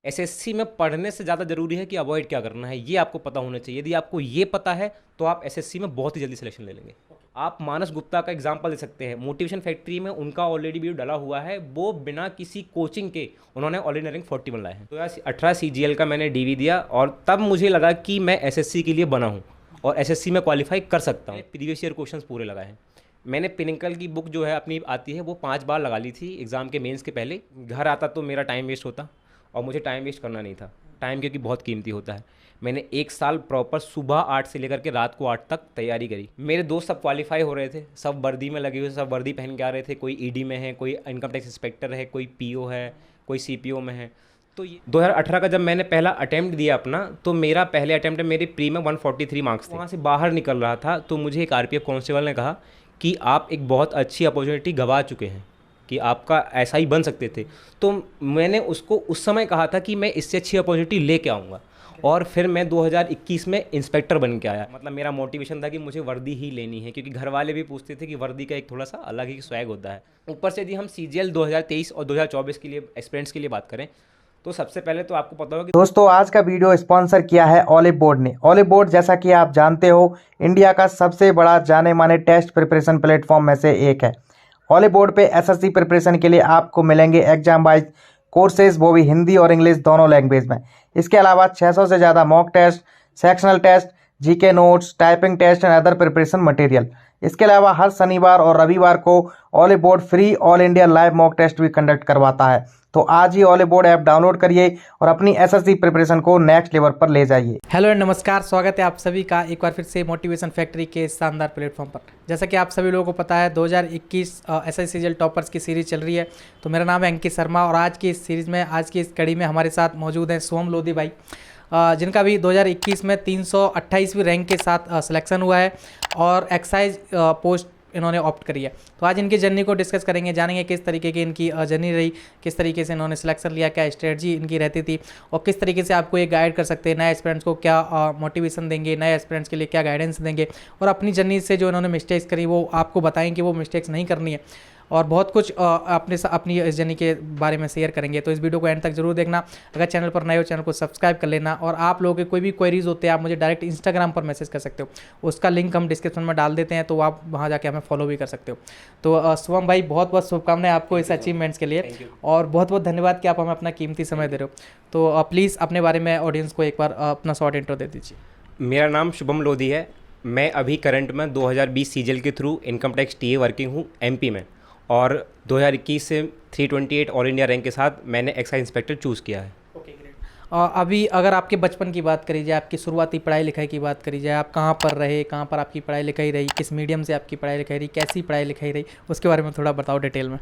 SSC में पढ़ने से ज़्यादा ज़रूरी है कि अवॉइड क्या करना है, ये आपको पता होना चाहिए। यदि आपको ये पता है तो आप एसएससी में बहुत ही जल्दी सिलेक्शन ले लेंगे। आप मानस गुप्ता का एग्जांपल दे सकते हैं। मोटिवेशन फैक्ट्री में उनका ऑलरेडी वीडियो डला हुआ है। वो बिना किसी कोचिंग के उन्होंने ऑलरेडी रैंक 41 लाए हैं। तो 2018 सीजीएल का मैंने डीवी दिया और तब मुझे लगा कि मैं एसएससी के लिए बना हूँ और एसएससी में क्वालिफाई कर सकता हूँ। प्रीवियस ईयर क्वेश्चंस पूरे लगाए हैं। मैंने पिनिकल की बुक जो है अपनी आती है वो 5 बार लगा ली थी एग्ज़ाम के मेंस के पहले। घर आता तो मेरा टाइम वेस्ट होता और मुझे टाइम वेस्ट करना नहीं था। टाइम क्योंकि बहुत कीमती होता है। मैंने 1 साल प्रॉपर सुबह 8 से लेकर के रात को 8 तक तैयारी करी। मेरे दोस्त सब क्वालिफाई हो रहे थे, सब वर्दी में लगे हुए, सब वर्दी पहन के आ रहे थे। कोई ईडी में है, कोई इनकम टैक्स इंस्पेक्टर है, कोई पीओ है, कोई सीपीओ में है। तो ये 2018 का जब मैंने पहला अटैम्प्ट दिया अपना, तो मेरा पहले अटैम्प्ट में मेरे प्री में 143 मार्क्स थे। वहाँ से बाहर निकल रहा था तो मुझे एक आरपीएफ कांस्टेबल ने कहा कि आप एक बहुत अच्छी अपॉर्चुनिटी गंवा चुके हैं, कि आपका ऐसा ही बन सकते थे। तो मैंने उसको उस समय कहा था कि मैं इससे अच्छी अपॉर्चुनिटी लेके आऊँगा और फिर मैं 2021 में इंस्पेक्टर बन के आया। मतलब मेरा मोटिवेशन था कि मुझे वर्दी ही लेनी है, क्योंकि घर वाले भी पूछते थे कि वर्दी का एक थोड़ा सा अलग ही स्वैग होता है। ऊपर से यदि हम सीजीएल 2023 और 2024 के लिए एक्सपीरियंस के लिए बात करें तो सबसे पहले तो आपको पता होगा कि दोस्तों आज का वीडियो स्पॉन्सर किया है ऑलिव बोर्ड ने। ऑलिव बोर्ड जैसा कि आप जानते हो इंडिया का सबसे बड़ा जाने माने टेस्ट प्रिपरेशन प्लेटफॉर्म में से एक है। ऑलिव बोर्ड पे एसएससी प्रिपरेशन के लिए आपको मिलेंगे एग्जाम वाइज कोर्सेज, वो भी हिंदी और इंग्लिश दोनों लैंग्वेज में। इसके अलावा 600 से ज़्यादा mock test, sectional test, GK notes, typing test and other preparation material. इसके अलावा हर शनिवार और रविवार को Oliveboard free all India live mock test भी कंडक्ट करवाता है। तो आज ही ऑलिव बोर्ड ऐप डाउनलोड करिए और अपनी एसएससी प्रिपरेशन को नेक्स्ट लेवल पर ले जाइए। हेलो एंड नमस्कार, स्वागत है आप सभी का एक बार फिर से मोटिवेशन फैक्ट्री के शानदार प्लेटफॉर्म पर। जैसा कि आप सभी लोगों को पता है 2021 एसएससी सीजीएल टॉपर्स की सीरीज़ चल रही है। तो मेरा नाम है अंकित शर्मा और आज की इस सीरीज़ में, आज की इस कड़ी में हमारे साथ मौजूद हैं सोहम लोधी भाई, जिनका भी 2021 में 328वीं रैंक के साथ सिलेक्शन हुआ है और एक्साइज पोस्ट इन्होंने ऑप्ट करी है। तो आज इनकी जर्नी को डिस्कस करेंगे, जानेंगे किस तरीके की इनकी जर्नी रही, किस तरीके से इन्होंने सिलेक्शन लिया, क्या स्ट्रेटजी इनकी रहती थी और किस तरीके से आपको ये गाइड कर सकते हैं, नए एस्पिरेंट्स को क्या मोटिवेशन देंगे, नए एस्पिरेंट्स के लिए क्या गाइडेंस देंगे और अपनी जर्नी से जो इन्होंने मिस्टेक्स करी वो आपको बताएं कि वो मिस्टेक्स नहीं करनी है और बहुत कुछ अपनी इस जर्नी के बारे में शेयर करेंगे। तो इस वीडियो को एंड तक जरूर देखना। अगर चैनल पर नए हो चैनल को सब्सक्राइब कर लेना और आप लोगों के कोई भी क्वेरीज होते हैं आप मुझे डायरेक्ट इंस्टाग्राम पर मैसेज कर सकते हो, उसका लिंक हम डिस्क्रिप्शन में डाल देते हैं, तो आप वहाँ जाके हमें फॉलो भी कर सकते हो। तो सोहम भाई बहुत बहुत शुभकामनाएं आपको इस अचीवमेंट्स के लिए और बहुत बहुत धन्यवाद कि आप हमें अपना कीमती समय दे रहे हो। तो प्लीज़ अपने बारे में ऑडियंस को एक बार अपना शॉर्ट इंट्रो दे दीजिए। मेरा नाम शुभम लोधी है। मैं अभी करंट में 2020 सीजीएल के through income tax TA working हूँ एमपी में और 2021 से 328 ऑल इंडिया रैंक के साथ मैंने एक्साइज इंस्पेक्टर चूज़ किया है। Okay great. अभी अगर आपके बचपन की बात करी जाए, आपकी शुरुआती पढ़ाई लिखाई की बात करी जाए, आप कहाँ पर रहे, कहाँ पर आपकी पढ़ाई लिखाई रही, किस मीडियम से आपकी पढ़ाई लिखाई रही, कैसी पढ़ाई लिखाई रही, उसके बारे में थोड़ा बताओ डिटेल में।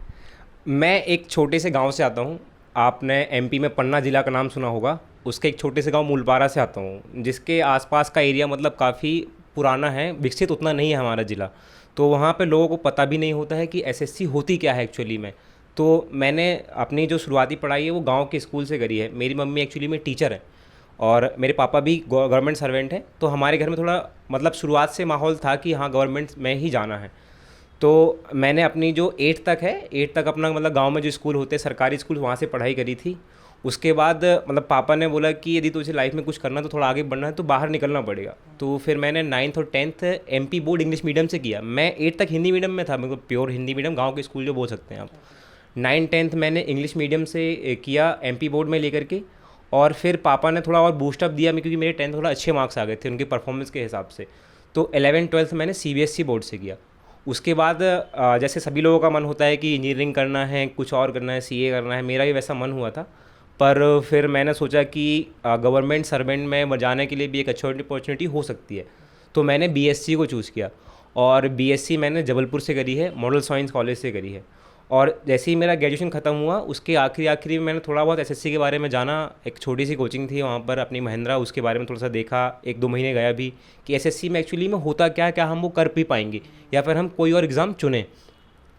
मैं एक छोटे से गांव से आता हूं। आपने एमपी में पन्ना ज़िला का नाम सुना होगा, उसके एक छोटे से गांव मूलपारा से आता हूं, जिसके आसपास का एरिया मतलब काफ़ी पुराना है, विकसित उतना नहीं है हमारा ज़िला। तो वहाँ पे लोगों को पता भी नहीं होता है कि एसएससी होती क्या है एक्चुअली में। तो मैंने अपनी जो शुरुआती पढ़ाई है वो गांव के स्कूल से करी है। मेरी मम्मी एक्चुअली में टीचर है और मेरे पापा भी गवर्नमेंट सर्वेंट हैं। तो हमारे घर में थोड़ा मतलब शुरुआत से माहौल था कि हाँ गवर्नमेंट में ही जाना है। तो मैंने अपनी जो 8 तक है, 8 तक अपना मतलब गांव में जो स्कूल होते हैं सरकारी स्कूल, वहाँ से पढ़ाई करी थी। उसके बाद मतलब पापा ने बोला कि यदि तुझे लाइफ में कुछ करना तो थोड़ा आगे बढ़ना है तो बाहर निकलना पड़ेगा। तो फिर मैंने 9th और 10th MP board English medium से किया। मैं 8 तक हिंदी मीडियम में था, मेरे को प्योर हिंदी मीडियम, गांव के स्कूल जो बोल सकते हैं आप। 9th-10th मैंने इंग्लिश मीडियम से किया एमपी बोर्ड में लेकर के। और फिर पापा ने थोड़ा और बूस्टअप दिया क्योंकि मेरे 10th थोड़ा अच्छे मार्क्स आ गए थे उनके परफॉर्मेंस के हिसाब से। तो 11th-12th मैंने सीबीएसई बोर्ड से किया। उसके बाद जैसे सभी लोगों का मन होता है कि इंजीनियरिंग करना है, कुछ और करना है, सीए करना है, मेरा भी वैसा मन हुआ था। पर फिर मैंने सोचा कि गवर्नमेंट सर्वेंट में जाने के लिए भी एक अच्छी अपॉर्चुनिटी हो सकती है। तो मैंने बीएससी को चूज़ किया और बीएससी मैंने जबलपुर से करी है, मॉडल साइंस कॉलेज से करी है। और जैसे ही मेरा ग्रेजुएशन ख़त्म हुआ उसके आखिरी में मैंने थोड़ा बहुत एसएससी के बारे में जाना। एक छोटी सी कोचिंग थी वहाँ पर अपनी महिंद्रा, उसके बारे में थोड़ा सा देखा, 1-2 महीने गया भी कि एसएससी में एक्चुअली में होता क्या, क्या हम वो कर भी पाएंगे या फिर हम कोई और एग्ज़ाम चुनें।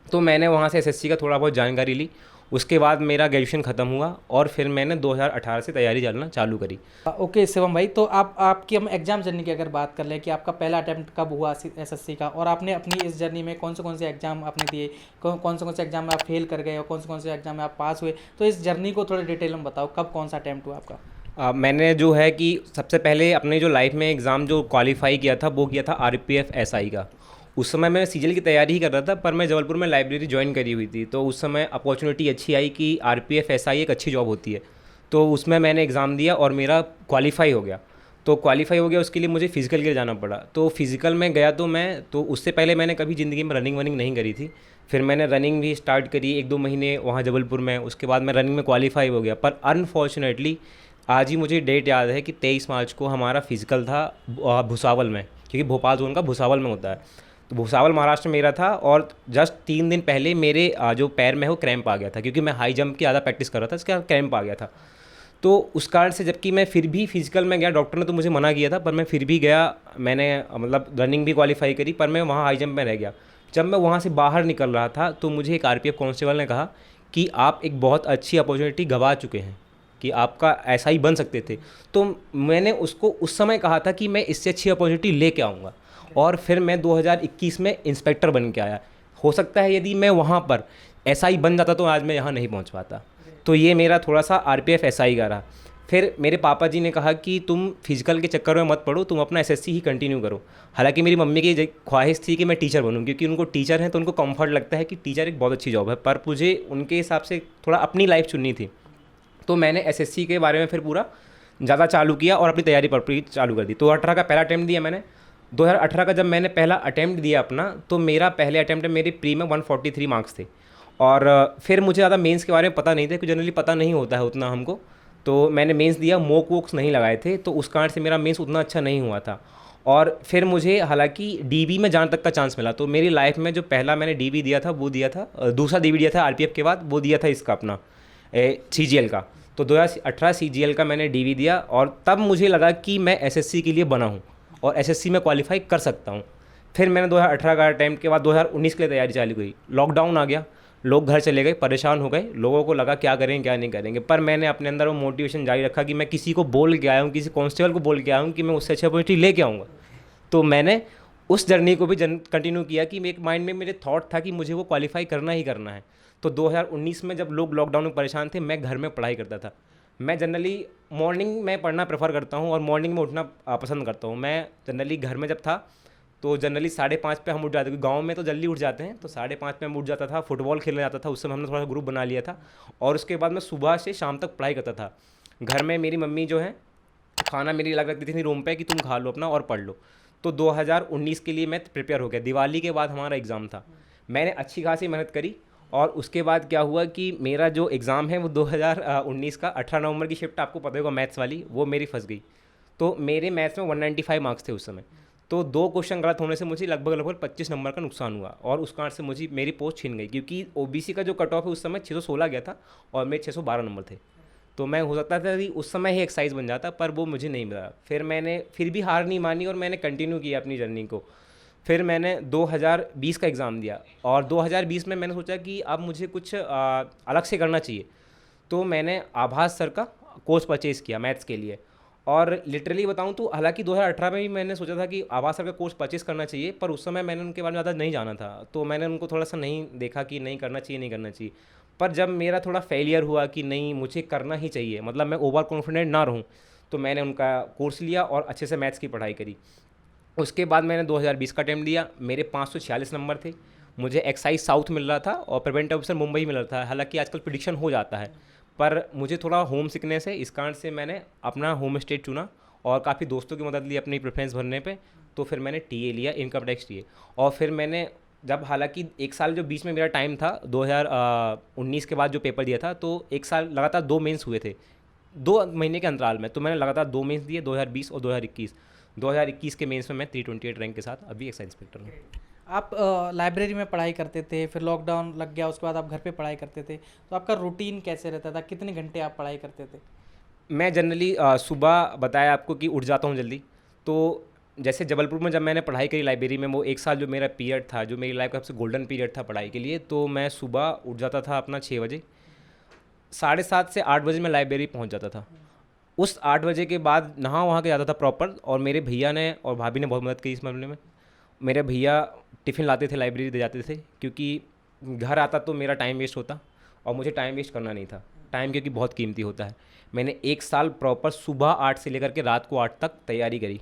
तो मैंने वहाँ से एसएससी का थोड़ा बहुत जानकारी ली उसके बाद मेरा ग्रेजुएशन ख़त्म हुआ और फिर मैंने 2018 से तैयारी करना चालू करी। ओके शिवम भाई, तो आप आपकी हम एग्ज़ाम जर्नी की अगर बात कर लें कि आपका पहला अटेम्प्ट कब हुआ एसएससी का, और आपने अपनी इस जर्नी में कौन से एग्ज़ाम आपने दिए, कौन से एग्ज़ाम में आप फेल कर गए और कौन से एग्ज़ाम में आप पास हुए, तो इस जर्नी को थोड़ा डिटेल में बताओ, कब कौन सा अटेम्प्ट हुआ आपका? मैंने जो है कि सबसे पहले अपने जो लाइफ में एग्ज़ाम जो क्वालिफाई किया था वो किया था आरपीएफ एसआई का। उस समय मैं सीजीएल की तैयारी ही कर रहा था, पर मैं जबलपुर में लाइब्रेरी ज्वाइन करी हुई थी, तो उस समय अपॉर्चुनिटी अच्छी आई कि आरपीएफ एसआई एक अच्छी जॉब होती है। तो उसमें मैंने एग्ज़ाम दिया और मेरा क्वालिफाई हो गया। तो क्वालिफाई हो गया, उसके लिए मुझे फ़िज़िकल के लिए जाना पड़ा। तो फिज़िकल में गया तो उससे पहले मैंने कभी ज़िंदगी में रनिंग वनिंग नहीं करी थी। फिर मैंने रनिंग भी स्टार्ट करी 1-2 महीने वहाँ जबलपुर में। उसके बाद मैं रनिंग में क्वालिफाई हो गया, पर अनफॉर्चुनेटली आज ही मुझे डेट याद है कि 23 मार्च को हमारा फिज़िकल था भुसावल में, क्योंकि भोपाल जोन का भुसावल में होता है। तो भुसावल महाराष्ट्र में मेरा था और जस्ट 3 दिन पहले मेरे जो पैर में है वो क्रैम्प आ गया था, क्योंकि मैं हाई जंप की ज़्यादा प्रैक्टिस कर रहा था, इसके क्रैम्प आ गया था। तो उस कारण से जबकि मैं फिर भी फिज़िकल में गया, डॉक्टर ने तो मुझे मना किया था, पर मैं फिर भी गया। मैंने मतलब रनिंग भी क्वालिफाई करी, पर मैं वहाँ हाई जंप में रह गया। जब मैं वहाँ से बाहर निकल रहा था तो मुझे एक आरपीएफ कांस्टेबल ने कहा कि आप एक बहुत अच्छी अपॉर्चुनिटी गंवा चुके हैं, कि आपका ऐसा ही बन सकते थे। तो मैंने उसको उस समय कहा था कि मैं इससे अच्छी अपॉर्चुनिटी लेके आऊँगा, और फिर मैं 2021 में इंस्पेक्टर बन के आया। हो सकता है यदि मैं वहाँ पर एसआई बन जाता तो आज मैं यहाँ नहीं पहुँच पाता। तो ये मेरा थोड़ा सा आरपीएफ एसआई का रहा। फिर मेरे पापा जी ने कहा कि तुम फिजिकल के चक्कर में मत पड़ो, तुम अपना एसएससी ही कंटिन्यू करो। हालांकि मेरी मम्मी की ख्वाहिश थी कि मैं टीचर बनूं, क्योंकि उनको टीचर हैं तो उनको कंफर्ट लगता है कि टीचर एक बहुत अच्छी जॉब है, पर मुझे उनके हिसाब से थोड़ा अपनी लाइफ चुननी थी। तो मैंने एसएससी के बारे में फिर पूरा ज़्यादा चालू किया और अपनी तैयारी पूरी चालू कर दी। 2018 का पहला अटैम्प्ट दिया मैंने। 2018 का जब मैंने पहला अटैम्प्ट दिया अपना, तो मेरा पहले अटैम्प्ट में मेरी प्री में 143 मार्क्स थे। और फिर मुझे ज़्यादा मेंस के बारे में पता नहीं था, क्योंकि जनरली पता नहीं होता है उतना हमको। तो मैंने मेंस दिया, मॉक वॉक्स नहीं लगाए थे, तो उस कारण से मेरा मेंस उतना अच्छा नहीं हुआ था। और फिर मुझे हालांकि डीबी में जाने तक का चांस मिला। तो मेरी लाइफ में जो पहला मैंने डीबी दिया था वो दिया था, दूसरा डीबी दिया था आरपीएफ के बाद, वो दिया था इसका अपना सीजीएल का। तो 2018 सीजीएल का मैंने डीवी दिया, और तब मुझे लगा कि मैं एसएससी के लिए बना हूँ और एसएससी में क्वालिफाई कर सकता हूँ। फिर मैंने 2018 का अटैम्प्ट के बाद 2019 के लिए तैयारी चालू हुई। लॉकडाउन आ गया, लोग घर चले गए, परेशान हो गए, लोगों को लगा क्या करें क्या नहीं करेंगे। पर मैंने अपने अंदर वो मोटिवेशन जारी रखा कि मैं किसी को बोल के आया हूँ, किसी कांस्टेबल को बोल के आया हूँ कि मैं उससे अच्छी अपॉर्चुनिटी लेके आऊँगा। तो मैंने उस जर्नी को भी कंटिन्यू किया कि एक माइंड में मेरे थॉट था कि मुझे वो क्वालिफाई करना ही करना है। तो 2019 में जब लोग लॉकडाउन में परेशान थे, मैं घर में पढ़ाई करता था। मैं जनरली मॉर्निंग में पढ़ना प्रेफर करता हूँ और मॉर्निंग में उठना पसंद करता हूँ। मैं जनरली घर में जब था तो जनरली 5:30 पे हम उठ जाते, क्योंकि गाँव में तो जल्दी उठ जाते हैं। तो 5:30 पे मैं उठ जाता था, फुटबॉल खेलने जाता था। उस समय हमने थोड़ा सा ग्रुप बना लिया था, और उसके बाद मैं सुबह से शाम तक पढ़ाई करता था। घर में मेरी मम्मी जो है खाना मेरी लग रखती थी रूम पे कि तुम खा लो अपना और पढ़ लो। तो 2019 के लिए मैं प्रिपेयर हो गया। दिवाली के बाद हमारा एग्ज़ाम था, मैंने अच्छी खासी मेहनत करी। और उसके बाद क्या हुआ कि मेरा जो एग्ज़ाम है वो 2019 का 18 नवंबर की शिफ्ट, आपको पता होगा मैथ्स वाली, वो मेरी फंस गई। तो मेरे मैथ्स में 195 मार्क्स थे उस समय। तो 2 क्वेश्चन गलत होने से मुझे लगभग 25 नंबर का नुकसान हुआ, और उस कारण से मुझे मेरी पोस्ट छीन गई, क्योंकि ओबीसी का जो कट ऑफ है उस समय 616 गया था और मेरे 612 नंबर थे। तो मैं हो सकता था कि उस समय ही एक्साइज बन जाता, पर वो मुझे नहीं मिला। फिर मैंने फिर भी हार नहीं मानी और मैंने कंटिन्यू किया अपनी जर्नी को। फिर मैंने 2020 का एग्ज़ाम दिया, और 2020 में मैंने सोचा कि अब मुझे कुछ अलग से करना चाहिए। तो मैंने आभास सर का कोर्स परचेज़ किया मैथ्स के लिए। और लिटरली बताऊं तो हालांकि 2018 में भी मैंने सोचा था कि आभास सर का कोर्स परचेज़ करना चाहिए, पर उस समय मैंने उनके बारे में ज़्यादा नहीं जाना था। तो मैंने उनको थोड़ा सा नहीं देखा कि नहीं करना चाहिए नहीं करना चाहिए। पर जब मेरा थोड़ा फेलियर हुआ कि नहीं मुझे करना ही चाहिए, मतलब मैं ओवर कॉन्फिडेंट ना रहूं, तो मैंने उनका कोर्स लिया और अच्छे से मैथ्स की पढ़ाई करी। उसके बाद मैंने 2020 का अटेम्प्ट दिया, मेरे 546 नंबर थे। मुझे एक्साइज साउथ मिल रहा था और प्रिवेंटिव ऑफिसर मुंबई मिल रहा था। हालांकि आजकल प्रिडिक्शन हो जाता है, पर मुझे थोड़ा होम सिकनेस है, इस कारण से मैंने अपना होम स्टेट चुना और काफ़ी दोस्तों की मदद ली अपनी प्रेफरेंस भरने पे। तो फिर मैंने टीए लिया, इनकम टैक्स टीए। और फिर मैंने जब हालांकि 1 साल जो बीच में मेरा टाइम था 2019 के बाद जो पेपर दिया था, तो 1 साल लगातार 2 मेंस हुए थे 2 महीने के अंतराल में। तो मैंने लगातार 2 मेंस दिए, 2020 और 2021। 2021 के मेंस में मैं 328 रैंक के साथ अभी एक्साइज इंस्पेक्टर हूँ। आप लाइब्रेरी में पढ़ाई करते थे, फिर लॉकडाउन लग गया, उसके बाद आप घर पे पढ़ाई करते थे, तो आपका रूटीन कैसे रहता था, कितने घंटे आप पढ़ाई करते थे? मैं जनरली सुबह बताया आपको कि उठ जाता हूँ जल्दी। तो जैसे जबलपुर में जब मैंने पढ़ाई करी लाइब्रेरी में, वो 1 साल जो मेरा पीरियड था, जो मेरी लाइफ का सबसे गोल्डन पीरियड था पढ़ाई के लिए, तो मैं सुबह उठ जाता था अपना 6 बजे। 7:30 से 8 बजे मैं लाइब्रेरी पहुंच जाता था। उस 8 बजे के बाद नहा वहाँ के जाता था प्रॉपर, और मेरे भैया ने और भाभी ने बहुत मदद की इस मामले में। मेरे भैया टिफ़िन लाते थे, लाइब्रेरी दे जाते थे, क्योंकि घर आता तो मेरा टाइम वेस्ट होता और मुझे टाइम वेस्ट करना नहीं था। टाइम क्योंकि बहुत कीमती होता है। मैंने 1 साल प्रॉपर सुबह 8 से लेकर के रात को 8 तक तैयारी करी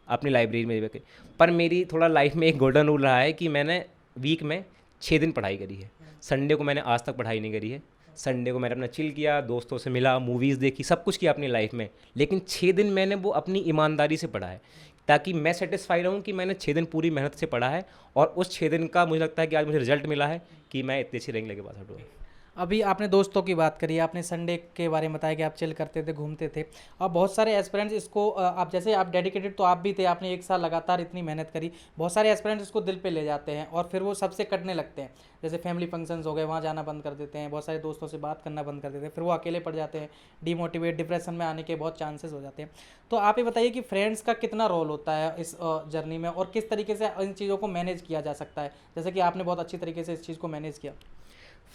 अपनी लाइब्रेरी में जाके। पर मेरी थोड़ा लाइफ में एक गोल्डन रूल रहा है कि मैंने वीक में 6 दिन पढ़ाई करी है। संडे को मैंने आज तक पढ़ाई नहीं करी है। संडे को मैंने अपना चिल किया, दोस्तों से मिला, मूवीज़ देखी, सब कुछ किया अपनी लाइफ में, लेकिन 6 दिन मैंने वो अपनी ईमानदारी से पढ़ा है, ताकि मैं सेटिस्फाई रहूँ कि मैंने 6 दिन पूरी मेहनत से पढ़ा है, और उस 6 दिन का मुझे लगता है कि आज मुझे रिजल्ट मिला है कि मैं इतनी अच्छी रैंक लेके पास आउट हुआ। अभी आपने दोस्तों की बात करी, आपने संडे के बारे में बताया कि आप चिल करते थे, घूमते थे, और बहुत सारे एस्पिरेंट्स इसको आप जैसे आप डेडिकेटेड तो आप भी थे, आपने 1 साल लगातार इतनी मेहनत करी। बहुत सारे एस्पिरेंट्स इसको दिल पे ले जाते हैं और फिर वो सबसे कटने लगते हैं। जैसे फैमिली फंक्शंस हो गए, वहाँ जाना बंद कर देते हैं, बहुत सारे दोस्तों से बात करना बंद कर देते हैं, फिर वो अकेले पड़ जाते हैं, डिमोटिवेट, डिप्रेशन में आने के बहुत चांसेस हो जाते हैं। तो आप ये बताइए कि फ्रेंड्स का कितना रोल होता है इस जर्नी में, और किस तरीके से इन चीज़ों को मैनेज किया जा सकता है, जैसे कि आपने बहुत अच्छी तरीके से इस चीज़ को मैनेज किया।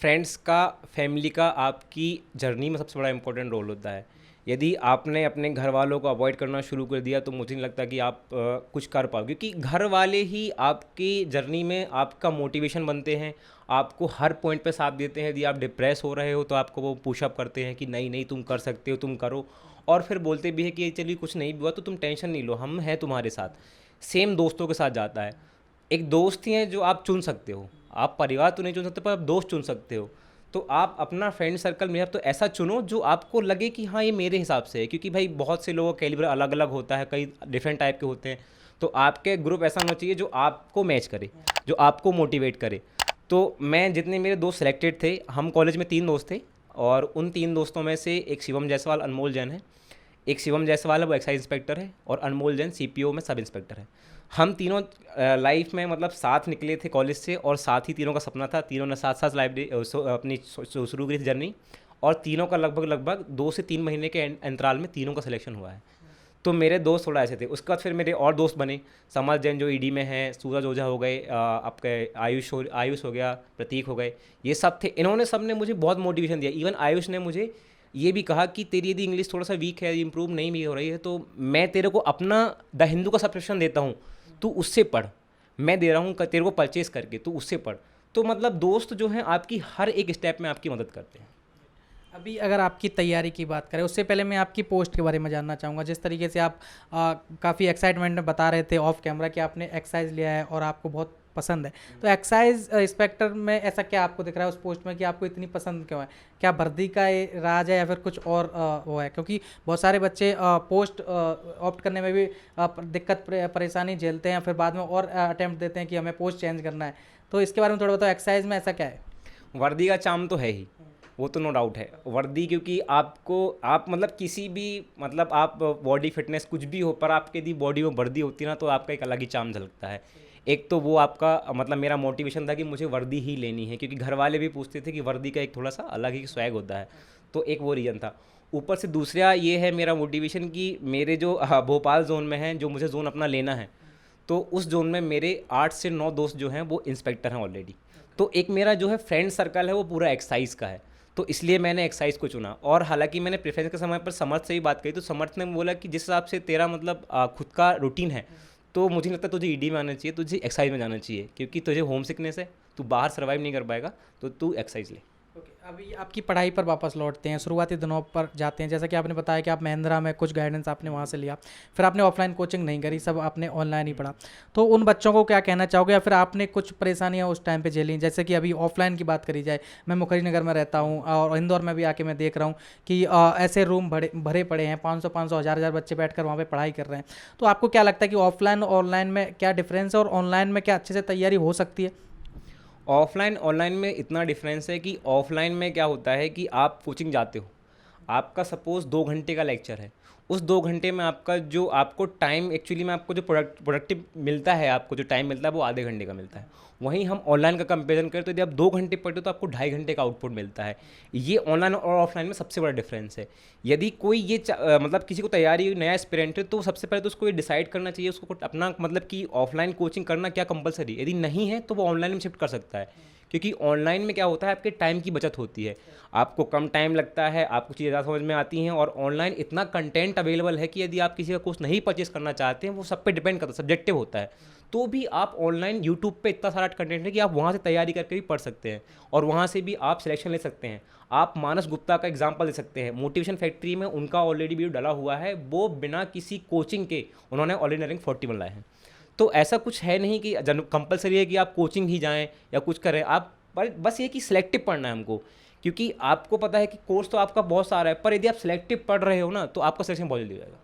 फ्रेंड्स का, फैमिली का आपकी जर्नी में सबसे बड़ा इंपॉर्टेंट रोल होता है। यदि आपने अपने घर वालों को अवॉइड करना शुरू कर दिया तो मुझे नहीं लगता कि आप कुछ कर पाओगे, क्योंकि घर वाले ही आपकी जर्नी में आपका मोटिवेशन बनते हैं, आपको हर पॉइंट पे साथ देते हैं। यदि आप डिप्रेस हो रहे हो तो आपको वो पुशअप करते हैं कि नहीं नहीं तुम कर सकते हो, तुम करो, और फिर बोलते भी है कि चलिए कुछ नहीं हुआ तो तुम टेंशन नहीं लो, हम हैं तुम्हारे साथ। सेम दोस्तों के साथ जाता है। एक दोस्त ही है जो आप चुन सकते हो, आप परिवार तो नहीं चुन सकते पर आप दोस्त चुन सकते हो। तो आप अपना फ्रेंड सर्कल में तो ऐसा चुनो जो आपको लगे कि हाँ ये मेरे हिसाब से है, क्योंकि भाई बहुत से लोगों का कैलिबर अलग अलग होता है, कई डिफरेंट टाइप के होते हैं। तो आपके ग्रुप ऐसा होना चाहिए जो आपको मैच करे, जो आपको मोटिवेट करे। तो मैं जितने मेरे दोस्त सेलेक्टेड थे, हम कॉलेज में 3 दोस्त थे, और उन 3 दोस्तों में से एक शिवम जायसवाल, अनमोल जैन है। एक शिवम जायसवाल है, वो एक्साइज इंस्पेक्टर है, और अनमोल जैन सीपीओ में सब इंस्पेक्टर है। हम तीनों लाइफ में मतलब साथ निकले थे कॉलेज से, और साथ ही तीनों का सपना था। तीनों ने साथ साथ लाइब्रेरी अपनी शुरू की थी जर्नी, और तीनों का लगभग 2 से 3 महीने के अंतराल में तीनों का सिलेक्शन हुआ है। तो मेरे दोस्त थोड़ा ऐसे थे। उसके बाद फिर मेरे और दोस्त बने, समर जैन जो ईडी में हैं, सूरज ओझा हो गए, आपके आयुष हो गया, प्रतीक हो गए, ये सब थे। इन्होंने सब ने मुझे बहुत मोटिवेशन दिया। इवन आयुष ने मुझे ये भी कहा कि तेरी यदि इंग्लिश थोड़ा सा वीक है, इंप्रूव नहीं भी हो रही है, तो मैं तेरे को अपना द हिंदू का सब्सक्रिप्शन देता हूँ, तू उससे पढ़, मैं दे रहा हूँ तेरे को परचेज़ करके, तू उससे पढ़। तो मतलब दोस्त जो हैं आपकी हर एक स्टेप में आपकी मदद करते हैं। अभी अगर आपकी तैयारी की बात करें, उससे पहले मैं आपकी पोस्ट के बारे में जानना चाहूँगा। जिस तरीके से आप काफ़ी एक्साइटमेंट में बता रहे थे ऑफ कैमरा कि आपने एक्साइज लिया है और आपको बहुत पसंद है, तो एक्साइज इंस्पेक्टर में ऐसा क्या आपको दिख रहा है उस पोस्ट में कि आपको इतनी पसंद क्यों है? क्या वर्दी का ये राज है या फिर कुछ और वो है? क्योंकि बहुत सारे बच्चे पोस्ट ऑप्ट करने में भी दिक्कत परेशानी झेलते हैं, फिर बाद में और अटैम्प्ट देते हैं कि हमें पोस्ट चेंज करना है। तो इसके बारे में थोड़ा बताओ, एक्साइज में ऐसा क्या है? वर्दी का चाम तो है ही, वो तो नो डाउट है। वर्दी क्योंकि आपको, आप मतलब किसी भी, मतलब आप बॉडी फिटनेस कुछ भी हो, पर आपके यदि बॉडी में वर्दी होती है ना, तो आपका एक अलग ही चाम झलकता है। एक तो वो आपका मतलब मेरा मोटिवेशन था कि मुझे वर्दी ही लेनी है, क्योंकि घर वाले भी पूछते थे कि वर्दी का एक थोड़ा सा अलग ही स्वैग होता है, तो एक वो रीज़न था। ऊपर से दूसरा ये है मेरा मोटिवेशन कि मेरे जो भोपाल जोन में हैं, जो मुझे जोन अपना लेना है, तो उस जोन में मेरे 8 से 9 दोस्त जो हैं वो इंस्पेक्टर हैं ऑलरेडी। तो एक मेरा जो है फ्रेंड सर्कल है वो पूरा एक्साइज का है, तो इसलिए मैंने एक्साइज को चुना। और हालांकि मैंने प्रेफरेंस के समय पर समर्थ से भी बात करी, तो समर्थ ने बोला कि जिस हिसाब से तेरा मतलब खुद का रूटीन है, तो मुझे लगता है तुझे ईडी में आना चाहिए, तुझे एक्साइज में जाना चाहिए, क्योंकि तुझे होम सिकनेस है, तू बाहर सर्वाइव नहीं कर पाएगा, तो तू एक्साइज ले। ओके, अभी आपकी पढ़ाई पर वापस लौटते हैं, शुरुआती दिनों पर जाते हैं। जैसा कि आपने बताया कि आप महिंद्रा में कुछ गाइडेंस आपने वहाँ से लिया, फिर आपने ऑफलाइन कोचिंग नहीं करी, सब आपने ऑनलाइन ही पढ़ा। तो उन बच्चों को क्या कहना चाहोगे, या फिर आपने कुछ परेशानियाँ उस टाइम पे झेली? जैसे कि अभी ऑफलाइन की बात करी जाए, मैं मुखर्जी नगर में रहता हूँ और इंदौर में भी आके मैं देख रहा हूँ कि ऐसे रूम भरे पड़े हैं, 500 1000 बच्चे बैठ कर वहाँ पर पढ़ाई कर रहे हैं। तो आपको क्या लगता है कि ऑफलाइन और ऑनलाइन में क्या डिफरेंस है, और ऑनलाइन में क्या अच्छे से तैयारी हो सकती है? ऑफलाइन ऑनलाइन में इतना डिफरेंस है कि ऑफलाइन में क्या होता है कि आप कोचिंग जाते हो, आपका सपोज़ 2 घंटे का लेक्चर है, उस 2 घंटे में आपका जो आपको टाइम एक्चुअली में आपको जो प्रोडक्टिव मिलता है, आपको जो टाइम मिलता है वो आधे घंटे का मिलता है। वहीं हम ऑनलाइन का कंपेरिजन करें तो यदि आप 2 घंटे पढ़ते हो तो आपको 2.5 घंटे का आउटपुट मिलता है। ये ऑनलाइन और ऑफलाइन में सबसे बड़ा डिफरेंस है। यदि कोई ये मतलब किसी को तैयारी, नया एस्पिरेंट है, तो सबसे पहले तो उसको ये डिसाइड करना चाहिए उसको अपना मतलब कि ऑफलाइन कोचिंग करना क्या कंपलसरी, यदि नहीं है तो वो ऑनलाइन में शिफ्ट कर सकता है, क्योंकि ऑनलाइन में क्या होता है, आपके टाइम की बचत होती है, आपको कम टाइम लगता है, आपको चीज़ें ज़्यादा समझ में आती हैं, और ऑनलाइन इतना कंटेंट अवेलेबल है कि यदि आप किसी का कोर्स नहीं परचेस करना चाहते हैं, वो सब पे डिपेंड करता है, सब्जेक्टिव होता है, तो भी आप ऑनलाइन यूट्यूब पे इतना सारा कंटेंट है कि आप वहाँ से तैयारी करके भी पढ़ सकते हैं, और वहाँ से भी आप सिलेक्शन ले सकते हैं। आप मानस गुप्ता का एग्जांपल दे सकते हैं, मोटिवेशन फैक्ट्री में उनका ऑलरेडी वीडियो डाला हुआ है, वो बिना किसी कोचिंग के उन्होंने ऑलरेडी रैंक 41 लाए हैं। तो ऐसा कुछ है नहीं कि जन कंपलसरी है कि आप कोचिंग ही जाएं या कुछ करें, आप पर बस ये कि सिलेक्टिव पढ़ना है हमको, क्योंकि आपको पता है कि कोर्स तो आपका बहुत सारा है, पर यदि आप सिलेक्टिव पढ़ रहे हो ना, तो आपका सिलेक्शन बहुत जल्दी हो जाएगा।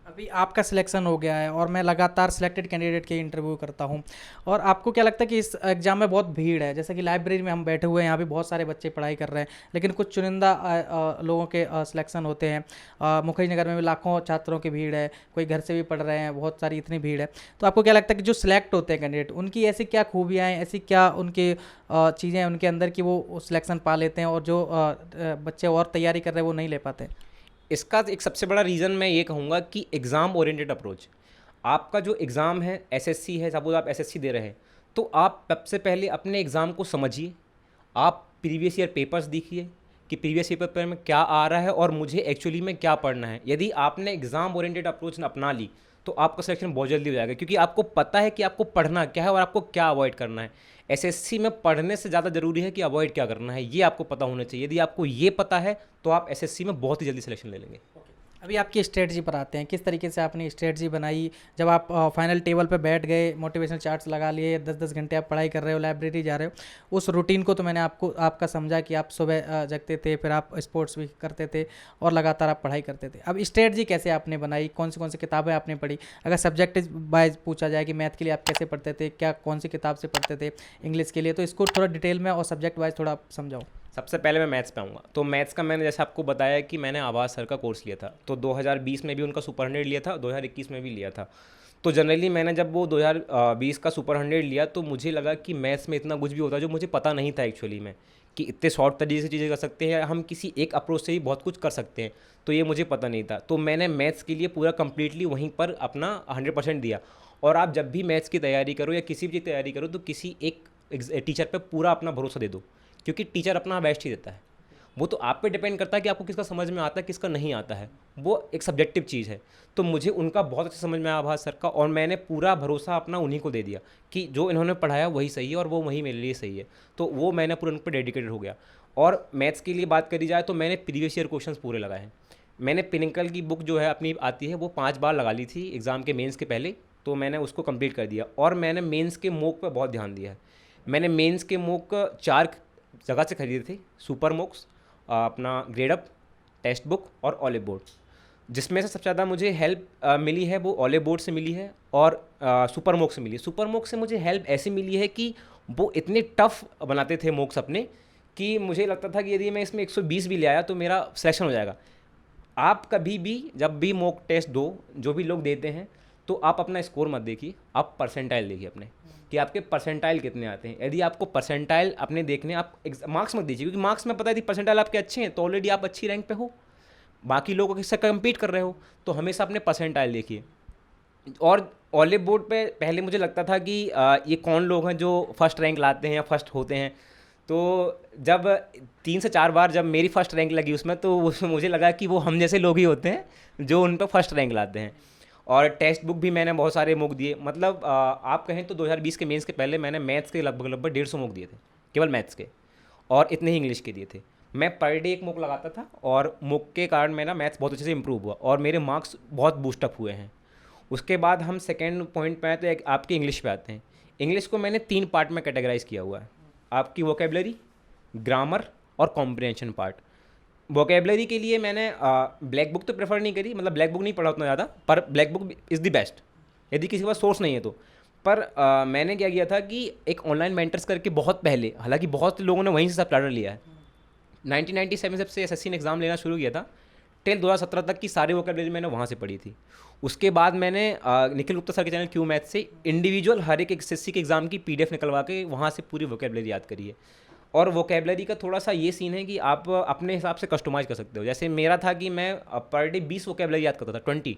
अभी आपका सिलेक्शन हो गया है और मैं लगातार सिलेक्टेड कैंडिडेट के इंटरव्यू करता हूं, और आपको क्या लगता है कि इस एग्ज़ाम में बहुत भीड़ है? जैसे कि लाइब्रेरी में हम बैठे हुए हैं, यहाँ भी बहुत सारे बच्चे पढ़ाई कर रहे हैं, लेकिन कुछ चुनिंदा लोगों के सिलेक्शन होते हैं। मुखर्जी नगर में भी लाखों छात्रों की भीड़ है, कोई घर से भी पढ़ रहे हैं, बहुत सारी इतनी भीड़ है। तो आपको क्या लगता है कि जो सिलेक्ट होते हैं कैंडिडेट, उनकी ऐसी क्या खूबियाँ हैं, ऐसी क्या उनकी चीज़ें हैं उनके अंदर कि वो सिलेक्शन पा लेते हैं, और जो बच्चे और तैयारी कर रहे हैं वो नहीं ले पाते? इसका एक सबसे बड़ा रीज़न मैं ये कहूँगा कि एग्ज़ाम ओरिएंटेड अप्रोच। आपका जो एग्ज़ाम है, एसएससी है, सपोज आप एसएससी दे रहे हैं, तो आप सबसे पहले अपने एग्ज़ाम को समझिए, आप प्रीवियस ईयर पेपर्स देखिए कि प्रीवियस ईयर पेपर में क्या आ रहा है और मुझे एक्चुअली में क्या पढ़ना है। यदि आपने एग्ज़ाम ओरिएंटेड अप्रोच अपना ली, तो आपका सिलेक्शन बहुत जल्दी हो जाएगा, क्योंकि आपको पता है कि आपको पढ़ना क्या है और आपको क्या अवॉइड करना है। एसएससी में पढ़ने से ज़्यादा ज़रूरी है कि अवॉइड क्या करना है, ये आपको पता होना चाहिए। यदि आपको ये पता है, तो आप एसएससी में बहुत ही जल्दी सिलेक्शन ले लेंगे। अभी आपकी स्ट्रेटजी पर आते हैं, किस तरीके से आपने स्ट्रेटजी बनाई जब आप फाइनल टेबल पे बैठ गए, मोटिवेशनल चार्ट्स लगा लिए, 10-10 घंटे आप पढ़ाई कर रहे हो, लाइब्रेरी जा रहे हो? उस रूटीन को तो मैंने आपका समझा कि आप सुबह जगते थे, फिर आप स्पोर्ट्स भी करते थे और लगातार आप पढ़ाई करते थे। अब स्ट्रेटजी कैसे आपने बनाई, कौन सी किताबें आपने पढ़ी? अगर सब्जेक्ट वाइज पूछा जाए कि मैथ के लिए आप कैसे पढ़ते थे, क्या कौन सी किताब से पढ़ते थे, इंग्लिश के लिए, तो इसको थोड़ा डिटेल में और सब्जेक्ट वाइज थोड़ा आप समझाओ। सबसे पहले मैं मैथ्स पे आऊँगा। तो मैथ्स का मैंने जैसे आपको बताया कि मैंने आवाज़ सर का कोर्स लिया था, तो 2020 में भी उनका सुपर 100 लिया था, 2021 में भी लिया था। तो जनरली मैंने जब वो 2020 का सुपर 100 लिया, तो मुझे लगा कि मैथ्स में इतना कुछ भी होता है जो मुझे पता नहीं था एक्चुअली में, कि इतने शॉर्ट तरीके से चीज़ें कर सकते हैं, हम किसी एक अप्रोच से ही बहुत कुछ कर सकते हैं, तो ये मुझे पता नहीं था। तो मैंने मैथ्स के लिए पूरा कम्प्लीटली वहीं पर अपना 100% दिया। और आप जब भी मैथ्स की तैयारी करो या किसी भी चीज़ की तैयारी करो, तो किसी एक टीचर पर पूरा अपना भरोसा दे दो, क्योंकि टीचर अपना बेस्ट ही देता है। वो तो आप पे डिपेंड करता है कि आपको किसका समझ में आता है, किसका नहीं आता है, वो एक सब्जेक्टिव चीज़ है। तो मुझे उनका बहुत अच्छा समझ में आया आभास सर का, और मैंने पूरा भरोसा अपना उन्हीं को दे दिया कि जो इन्होंने पढ़ाया वही सही है और वो वही मेरे लिए सही है। तो वो मैंने पूरा उन पर डेडिकेटेड हो गया। और मैथ्स के लिए बात करी जाए, तो मैंने प्रीवियस ईयर क्वेश्चंस पूरे लगाए हैं। मैंने पिनिकल की बुक जो है अपनी आती है, वो 5 बार लगा ली थी एग्ज़ाम के मेंस के पहले, तो मैंने उसको कंप्लीट कर दिया। और मैंने मेंस के मॉक पे बहुत ध्यान दिया है। मैंने मेंस के मॉक 4 जगह से खरीदे थे, सुपर मॉक्स, अपना ग्रेड अप, टेक्स्ट बुक और ऑलिव बोर्ड। जिसमें से सबसे ज़्यादा मुझे हेल्प मिली है वो ऑलिव बोर्ड से मिली है और सुपर मॉक से मिली है। सुपर मॉक से मुझे हेल्प ऐसी मिली है कि वो इतने टफ बनाते थे मॉक्स अपने, कि मुझे लगता था कि यदि मैं इसमें 120 भी ले आया तो मेरा सिलेक्शन हो जाएगा। आप कभी भी जब भी मॉक टेस्ट दो, जो भी लोग देते हैं, तो आप अपना स्कोर मत देखिए, आप परसेंटाइल देखिए अपने, कि आपके परसेंटाइल कितने आते हैं। यदि आपको परसेंटाइल अपने देखने, आप मार्क्स मत दीजिए, क्योंकि मार्क्स में पता है यदि परसेंटाइल आपके अच्छे हैं तो ऑलरेडी आप अच्छी रैंक पे हो, बाकी लोगों के साथ कम्पीट कर रहे हो, तो हमेशा अपने परसेंटाइल देखिए। और ऑलिव बोर्ड पे पहले मुझे लगता था कि ये कौन लोग हैं जो फर्स्ट रैंक लाते हैं या फर्स्ट होते हैं। तो जब 3 से 4 बार जब मेरी फर्स्ट रैंक लगी उसमें, तो उसमें मुझे लगा कि वो हम जैसे लोग ही होते हैं जो उन पर फर्स्ट रैंक लाते हैं। और टेक्स्ट बुक भी मैंने बहुत सारे मॉक दिए, मतलब आप कहें तो 2020 के मेंस के पहले मैंने मैथ्स के लगभग 150 मॉक दिए थे, केवल मैथ्स के, और इतने ही इंग्लिश के दिए थे। मैं पर डे एक मॉक लगाता था, और मॉक के कारण मेरा मैथ्स बहुत अच्छे से इंप्रूव हुआ और मेरे मार्क्स बहुत बूस्टअप हुए हैं। उसके बाद हम सेकेंड पॉइंट पे आए, तो एक आपकी इंग्लिश पे आते हैं। इंग्लिश को मैंने 3 पार्ट में कैटेगराइज किया हुआ है, आपकी वोकेबलरी, ग्रामर और कॉम्प्रिहेंशन पार्ट। वोकेबलरी के लिए मैंने ब्लैक बुक तो प्रेफर नहीं करी, मतलब ब्लैक बुक नहीं पढ़ा उतना ज़्यादा, पर black book is the best यदि किसी के पास सोर्स नहीं है तो। पर मैंने क्या किया था कि एक ऑनलाइन मेंटर्स करके बहुत पहले, हालांकि बहुत लोगों ने वहीं से सब स्टार्टर लिया है, 1997 जब से एसएससी ने एग्ज़ाम लेना शुरू किया था, टिल 2017 तक की सारी वोकेबलरी मैंने वहाँ से पढ़ी थी। उसके बाद मैंने निखिल गुप्ता सर के चैनल क्यू मैथ से इंडिविजुअल हर एक एसएससी के एग्ज़ाम की PDF निकलवा के वहाँ से पूरी वोकेबलरी याद करी है। और वोकेबलरी का थोड़ा सा ये सीन है कि आप अपने हिसाब से कस्टमाइज़ कर सकते हो। जैसे मेरा था कि मैं पर डे 20 वोकेबलरी याद करता था, 20।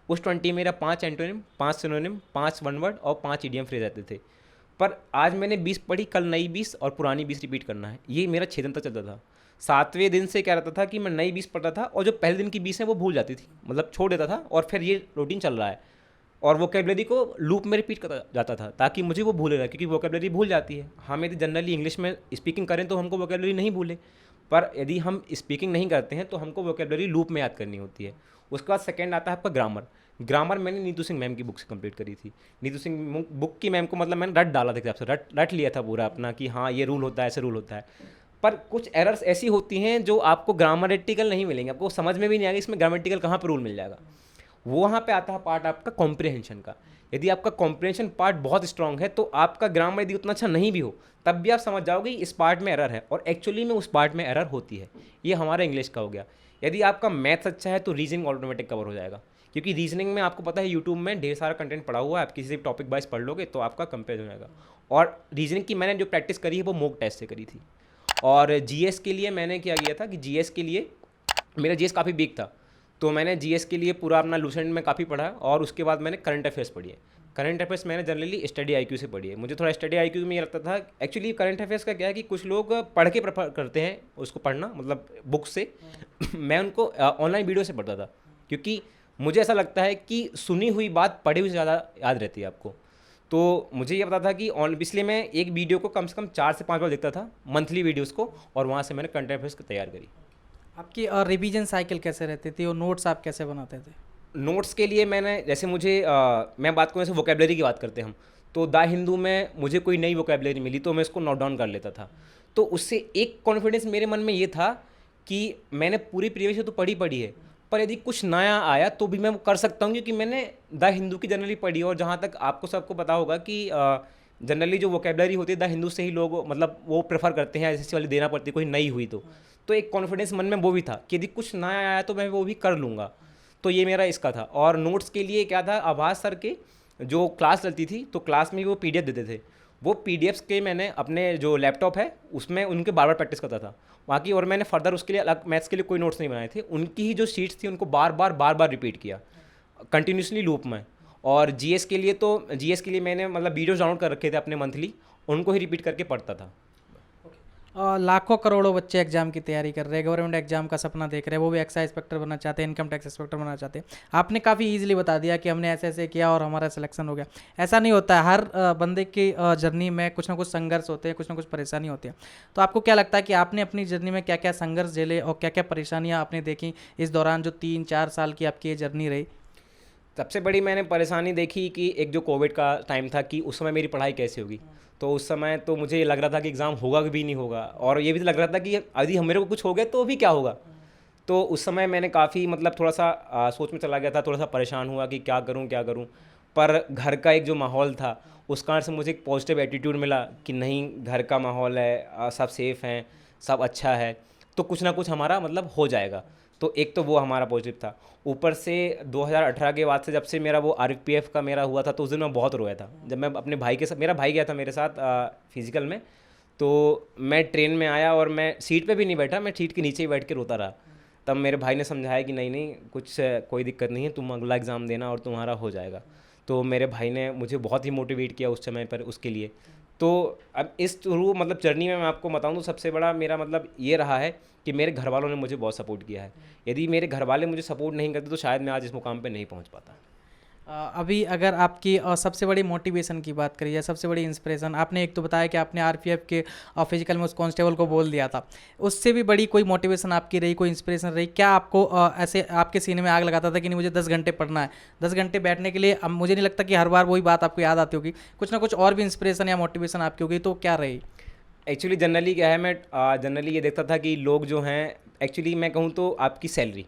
उस 20 मेरा 5 एंटोनिम, 5 सिनोनिम, 5 वन वर्ड और 5 इडियम फ्रेज रहते थे। पर आज मैंने 20 पढ़ी, कल नई 20 और पुरानी 20 रिपीट करना है, ये मेरा 6 दिन तक चलता था। 7वें दिन से क्या रहता था कि मैं नई 20 पढ़ता था और जो पहले दिन की 20 है वो भूल जाती थी, मतलब छोड़ देता था, और फिर ये रूटीन चल रहा है। और वोकेबलरी को लूप में रिपीट करता जाता था ताकि मुझे वो भूले ना, क्योंकि वोकेबलरी भूल जाती है। हम यदि जनरली इंग्लिश में स्पीकिंग करें तो हमको वोकेबलरी नहीं भूले, पर यदि हम स्पीकिंग नहीं करते हैं तो हमको वोकेबलरी लूप में याद करनी होती है। उसके बाद सेकंड आता है आपका ग्रामर। ग्रामर मैंने नीतू सिंह मैम की बुक से कंप्लीट करी थी। नीतू सिंह बुक की मैम को मतलब मैंने रट डाला था, हिसाब से रट लिया था पूरा अपना कि हाँ ये रूल होता है, ऐसे रूल होता है। पर कुछ एरर्स ऐसी होती हैं जो आपको ग्रामेटिकल नहीं मिलेंगे, आपको समझ में भी नहीं आएगा इसमें ग्रामेटिकल कहाँ पर रूल मिल जाएगा। वो वहाँ पे आता है पार्ट आपका कॉम्प्रिहेंशन का। यदि आपका कॉम्प्रिहेंशन पार्ट बहुत स्ट्रांग है तो आपका ग्रामर यदि उतना अच्छा नहीं भी हो तब भी आप समझ जाओगे इस पार्ट में एरर है, और एक्चुअली में उस पार्ट में एरर होती है। ये हमारा इंग्लिश का हो गया। यदि आपका मैथ्स अच्छा है तो रीजनिंग ऑटोमेटिक कवर हो जाएगा, क्योंकि रीजनिंग में आपको पता है यूट्यूब में ढेर सारा कंटेंट पड़ा हुआ है, आप किसी भी टॉपिक वाइज पढ़ लोगे तो आपका कंपेयर हो जाएगा। और रीजनिंग की मैंने जो प्रैक्टिस करी है वो मॉक टेस्ट से करी थी। और जीएस के लिए मैंने क्या किया था कि जीएस के लिए मेरा जीएस काफ़ी वीक था, तो मैंने जीएस के लिए पूरा अपना लूसेंट में काफ़ी पढ़ा, और उसके बाद मैंने करंट अफेयर्स पढ़ी है। करंट अफेयर्स मैंने जनरली स्टडी आईक्यू से पढ़ी है। मुझे थोड़ा स्टडी आईक्यू में ये लगता था, एक्चुअली करंट अफेयर्स का क्या है कि कुछ लोग पढ़ के प्रेफर करते हैं उसको पढ़ना, मतलब बुक से मैं उनको ऑनलाइन वीडियो से पढ़ता था, क्योंकि मुझे ऐसा लगता है कि सुनी हुई बात पढ़ी हुई ज़्यादा याद रहती है आपको। तो मुझे ये पता था कि इसलिए मैं एक वीडियो को कम से कम 4 से 5 बार देखता था, मंथली वीडियोज़ को, और वहाँ से मैंने करंट अफेयर्स को तैयार करी। आपकी रिवीजन साइकिल कैसे रहती थी और नोट्स आप कैसे बनाते थे? नोट्स के लिए मैंने जैसे मुझे मैं बात करूँ जैसे वोकेबलरी की बात करते हैं हम, तो द हिंदू में मुझे कोई नई वोकेबलरी मिली तो मैं इसको नोट डाउन कर लेता था। तो उससे एक कॉन्फिडेंस मेरे मन में ये था कि मैंने पूरी प्रीवियस तो पढ़ी है, पर यदि कुछ नया आया तो भी मैं वो कर सकता हूँ, क्योंकि मैंने द हिंदू की जनरली पढ़ी है। और जहाँ तक आपको सबको पता होगा कि जनरली जो वोकेबलरी होती है द हिंदू से ही लोग मतलब वो प्रेफर करते हैं, ऐसी वाली देना पड़ती है कोई नई हुई तो एक कॉन्फिडेंस मन में वो भी था कि यदि कुछ नया आया तो मैं वो भी कर लूँगा। तो ये मेरा इसका था। और नोट्स के लिए क्या था, आभास सर के जो क्लास चलती थी तो क्लास में वो पीडीएफ देते थे, वो पीडीएफ्स के मैंने अपने जो लैपटॉप है उसमें उनके बार बार प्रैक्टिस करता था वहाँ की। और मैंने फर्दर उसके लिए अलग मैथ्स के लिए कोई नोट्स नहीं बनाए थे, उनकी ही जो शीट्स थी उनको बार बार रिपीट किया कंटिन्यूसली लूप में। और जीएस के लिए मैंने मतलब वीडियोस डाउनलोड कर रखे थे अपने मंथली, उनको ही रिपीट करके पढ़ता था। लाखों करोड़ों बच्चे एग्जाम की तैयारी कर रहे हैं, गवर्नमेंट एग्जाम का सपना देख रहे हैं, वो भी एक्साइज इंस्पेक्टर बनना चाहते हैं, इनकम टैक्स इंस्पेक्टर बनना चाहते हैं। आपने काफ़ी इजीली बता दिया कि हमने ऐसे ऐसे किया और हमारा सिलेक्शन हो गया। ऐसा नहीं होता है, हर बंदे की जर्नी में कुछ ना कुछ संघर्ष होते हैं, कुछ ना कुछ परेशानी होती है। तो आपको क्या लगता है कि आपने अपनी जर्नी में क्या क्या संघर्ष झेले और क्या क्या परेशानियाँ आपने देखी इस दौरान जो 3-4 साल की आपकी ये जर्नी रही? सबसे बड़ी मैंने परेशानी देखी कि एक जो कोविड का टाइम था कि उस समय मेरी पढ़ाई कैसे होगी। तो उस समय तो मुझे लग रहा था कि एग्ज़ाम होगा भी नहीं होगा, और ये भी लग रहा था कि यदि मेरे को कुछ हो गया तो भी क्या होगा। तो उस समय मैंने काफ़ी मतलब थोड़ा सा सोच में चला गया था, थोड़ा सा परेशान हुआ कि क्या करूं। पर घर का एक जो माहौल था उस कारण से मुझे एक पॉजिटिव एटीट्यूड मिला कि नहीं, घर का माहौल है, सब सेफ़ हैं, सब अच्छा है, तो कुछ ना कुछ हमारा मतलब हो जाएगा। तो एक तो वो हमारा पॉजिटिव था। ऊपर से 2018 के बाद से जब से मेरा वो आरपीएफ का मेरा हुआ था तो उस दिन मैं बहुत रोया था। जब मैं अपने भाई के साथ, मेरा भाई गया था मेरे साथ फिजिकल में, तो मैं ट्रेन में आया और मैं सीट पे भी नहीं बैठा, मैं सीट के नीचे ही बैठ के रोता रहा। तब मेरे भाई ने समझाया कि नहीं नहीं कुछ कोई दिक्कत नहीं है, तुम अगला एग्ज़ाम देना और तुम्हारा हो जाएगा। तो मेरे भाई ने मुझे बहुत ही मोटिवेट किया उस समय पर उसके लिए। तो अब इस थ्रू मतलब जर्नी में मैं आपको बताऊं तो सबसे बड़ा मेरा मतलब ये रहा है कि मेरे घर वालों ने मुझे बहुत सपोर्ट किया है। यदि मेरे घर वाले मुझे सपोर्ट नहीं करते तो शायद मैं आज इस मुकाम पे नहीं पहुंच पाता। अभी अगर आपकी सबसे बड़ी मोटिवेशन की बात करिए, सबसे बड़ी इंस्पिरेशन, आपने एक तो बताया कि आपने आरपीएफ के फिजिकल में उस कांस्टेबल को बोल दिया था, उससे भी बड़ी कोई मोटिवेशन आपकी रही, कोई इंस्पिरेशन रही क्या आपको? ऐसे आपके सीने में आग लगाता था कि नहीं मुझे 10 घंटे पढ़ना है, 10 घंटे बैठने के लिए अब मुझे नहीं लगता कि हर बार वही बात आपको याद आती होगी, कुछ ना कुछ और भी इंस्पिरेशन या मोटिवेशन आपकी होगी, तो क्या रही? एक्चुअली जनरली क्या है, मैं जनरली ये देखता था कि लोग जो हैं, एक्चुअली मैं कहूँ तो आपकी सैलरी,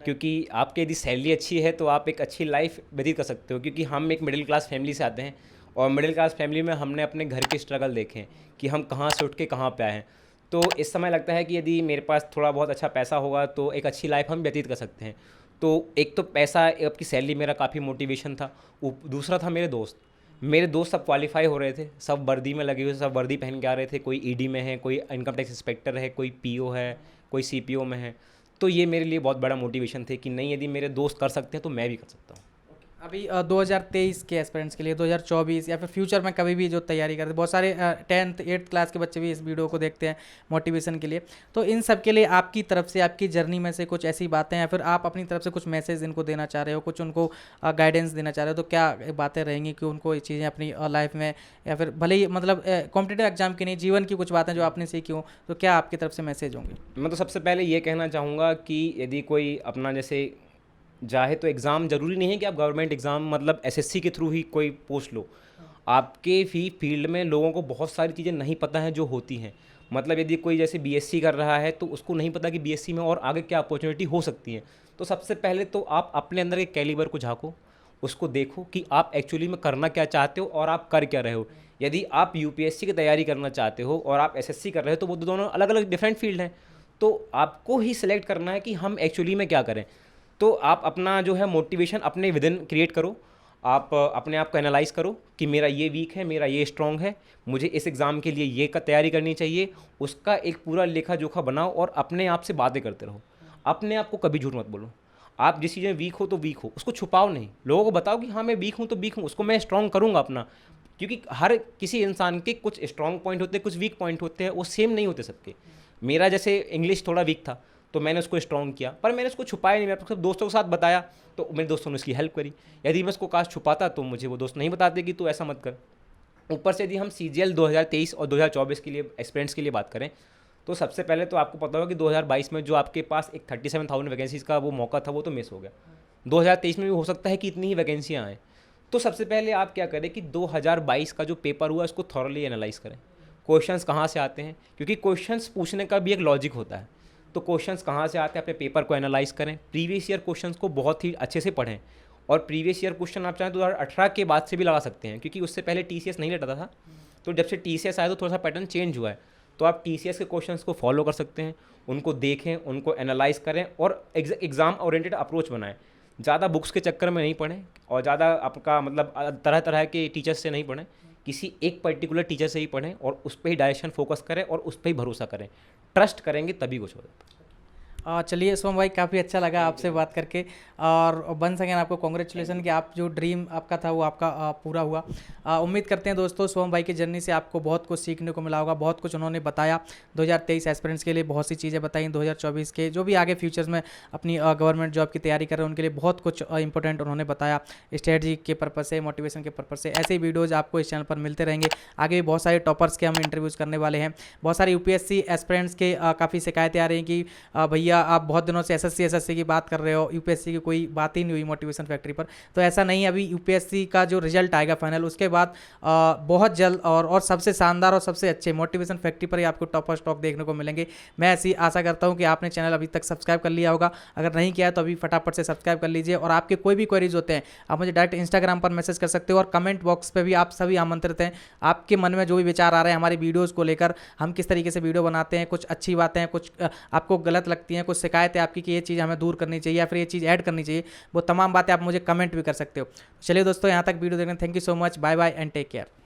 क्योंकि आपकी यदि सैलरी अच्छी है तो आप एक अच्छी लाइफ व्यतीत कर सकते हो। क्योंकि हम एक मिडिल क्लास फैमिली से आते हैं और मिडिल क्लास फैमिली में हमने अपने घर के स्ट्रगल देखे हैं कि हम कहाँ से उठ के कहाँ पे आए हैं। तो इस समय लगता है कि यदि मेरे पास थोड़ा बहुत अच्छा पैसा होगा तो एक अच्छी लाइफ हम व्यतीत कर सकते हैं। तो एक तो पैसा, आपकी सैलरी मेरा काफ़ी मोटिवेशन था। दूसरा था मेरे दोस्त सब क्वालिफाई हो रहे थे, सब वर्दी में लगे हुए, सब वर्दी पहन के आ रहे थे। कोई ईडी में है, कोई इनकम टैक्स इंस्पेक्टर है, कोई पीओ है, कोई सीपीओ में है। तो ये मेरे लिए बहुत बड़ा मोटिवेशन थे कि नहीं, यदि मेरे दोस्त कर सकते हैं तो मैं भी कर सकता हूँ। अभी 2023 के एस्पिरेंट्स के लिए 2024 या फिर फ्यूचर में कभी भी जो तैयारी करते हैं, बहुत सारे 10th 8th क्लास के बच्चे भी इस वीडियो को देखते हैं मोटिवेशन के लिए, तो इन सब के लिए आपकी तरफ से, आपकी जर्नी में से कुछ ऐसी बातें या फिर आप अपनी तरफ से कुछ मैसेज इनको देना चाह रहे हो, कुछ उनको गाइडेंस देना चाह रहे हो, तो क्या बातें रहेंगी कि उनको ये चीज़ें अपनी लाइफ में या फिर भले ही मतलब कॉम्पिटिटिव एग्जाम की नहीं, जीवन की कुछ बातें जो आपने सीखी हो, तो क्या आपकी तरफ से मैसेज होंगे? मैं तो सबसे पहले ये कहना चाहूँगा कि यदि कोई अपना जैसे चाहे तो एग्ज़ाम ज़रूरी नहीं है कि आप गवर्नमेंट एग्ज़ाम मतलब एसएससी के थ्रू ही कोई पोस्ट लो। आपके फील्ड में लोगों को बहुत सारी चीज़ें नहीं पता हैं जो होती हैं। मतलब यदि कोई जैसे बीएससी कर रहा है तो उसको नहीं पता कि बीएससी में और आगे क्या अपॉर्चुनिटी हो सकती है। तो सबसे पहले तो आप अपने अंदर के कैलिबर को झाँको, उसको देखो कि आप एक्चुअली में करना क्या चाहते हो और आप कर क्या रहे हो। यदि आप यूपीएससी की तैयारी करना चाहते हो और आप एसएससी कर रहे हो तो वो दोनों अलग अलग डिफरेंट फील्ड हैं। तो आपको ही सिलेक्ट करना है कि हम एक्चुअली में क्या करें। तो आप अपना जो है मोटिवेशन अपने विदिन क्रिएट करो। आप अपने आप को एनालाइज़ करो कि मेरा ये वीक है, मेरा ये स्ट्रॉन्ग है, मुझे इस एग्ज़ाम के लिए ये का तैयारी करनी चाहिए। उसका एक पूरा लेखा जोखा बनाओ और अपने आप से बातें करते रहो। अपने आप को कभी झूठ मत बोलो। आप जिस चीज़ में वीक हो तो वीक हो, उसको छुपाओ नहीं। लोगों को बताओ कि हाँ मैं वीक हूँ तो वीक हूँ, उसको मैं स्ट्रॉन्ग करूँगा अपना। क्योंकि हर किसी इंसान के कुछ स्ट्रॉन्ग पॉइंट होते हैं, कुछ वीक पॉइंट होते हैं, वो सेम नहीं होते सबके। मेरा जैसे इंग्लिश थोड़ा वीक था तो मैंने उसको स्ट्रॉन्ग किया, पर मैंने उसको छुपाया नहीं। मैं अपने दोस्तों के साथ बताया तो मेरे दोस्तों ने उसकी हेल्प करी। यदि मैं उसको काश छुपाता तो मुझे वो दोस्त नहीं बताते कि तू ऐसा मत कर। ऊपर से यदि हम सीजीएल 2023 और 2024 के लिए एस्पिरेंट्स के लिए बात करें तो सबसे पहले तो आपको पता होगा कि 2022 में जो आपके पास एक 37,000 वैकेंसीज़ का वो मौका था वो तो मिस हो गया। 2023 में भी हो सकता है कि इतनी ही वैकेंसियाँ आएँ। तो सबसे पहले आप क्या करें कि 2022 का जो पेपर हुआ उसको थॉरली एनालाइज करें। क्वेश्चंस कहाँ से आते हैं, क्योंकि क्वेश्चंस पूछने का भी एक लॉजिक होता है। तो क्वेश्चंस कहाँ से आते हैं, अपने पेपर को एनालाइज करें। प्रीवियस ईयर क्वेश्चंस को बहुत ही अच्छे से पढ़ें और प्रीवियस ईयर क्वेश्चन आप चाहें तो 2018 के बाद से भी लगा सकते हैं, क्योंकि उससे पहले टीसीएस नहीं लेता था। तो जब से टीसीएस आया तो थोड़ा सा पैटर्न चेंज हुआ है। तो आप टीसीएस के क्वेश्चंस को फॉलो कर सकते हैं, उनको देखें, उनको एनालाइज करें और एग्ज़ाम ओरिएंटेड अप्रोच बनाएं। ज़्यादा बुक्स के चक्कर में नहीं पढ़ें और ज़्यादा आपका मतलब तरह तरह के टीचर्स से नहीं पढ़ें। किसी एक पर्टिकुलर टीचर से ही पढ़ें और उस पर ही डायरेक्शन फोकस करें और उस पर ही भरोसा करें। ट्रस्ट करेंगे तभी कुछ होगा। चलिए सोम भाई, काफ़ी अच्छा लगा आपसे बात करके और वंस अगेन आपको कॉन्ग्रेचुलेसन कि आप जो ड्रीम आपका था वो आपका पूरा हुआ। उम्मीद करते हैं दोस्तों सोम भाई की जर्नी से आपको बहुत कुछ सीखने को मिला होगा। बहुत कुछ उन्होंने बताया 2023 एस्पिरेंट्स के लिए, बहुत सी चीज़ें बताई। 2024 के जो भी आगे फ्यूचर्स में अपनी गवर्नमेंट जॉब की तैयारी कर रहे हैं उनके लिए बहुत कुछ इंपॉर्टेंट उन्होंने बताया, स्ट्रेटजी के पर्पज़ से, मोटिवेशन के पर्पज़ से। ऐसे ही वीडियोज़ आपको इस चैनल पर मिलते रहेंगे। आगे भी बहुत सारे टॉपर्स के हम इंटरव्यूज़ करने वाले हैं। बहुत सारे यूपीएससी एस्पिरेंट्स के काफ़ी शिकायतें आ रही हैं कि भैया आप बहुत दिनों से एसएससी की बात कर रहे हो, यूपीएससी की कोई बात ही नहीं हुई मोटिवेशन फैक्ट्री पर। तो ऐसा नहीं है, अभी यूपीएससी का जो रिजल्ट आएगा फाइनल, उसके बाद बहुत जल्द और सबसे शानदार और सबसे अच्छे मोटिवेशन फैक्ट्री पर ही आपको टॉपर स्टॉक देखने को मिलेंगे। मैं ऐसी आशा करता हूं कि आपने चैनल अभी तक सब्सक्राइब कर लिया होगा। अगर नहीं किया है तो अभी फटाफट से सब्सक्राइब कर लीजिए और आपके कोई भी क्वेरीज होते हैं आप मुझे डायरेक्ट इंस्टाग्राम पर मैसेज कर सकते हो और कमेंट बॉक्स पर भी आप सभी आमंत्रित हैं। आपके मन में जो भी विचार आ रहे हैं हमारी वीडियोज़ को लेकर, हम किस तरीके से वीडियो बनाते हैं, कुछ अच्छी बातें, कुछ आपको गलत लगती हैं, कुछ शिकायतें आपकी कि ये चीज़ हमें दूर करनी चाहिए या फिर ये चीज़ ऐड करनी चाहिए, वो तमाम बातें आप मुझे कमेंट भी कर सकते हो। चलिए दोस्तों, यहाँ तक वीडियो देखने thank you so much. Bye bye and take care.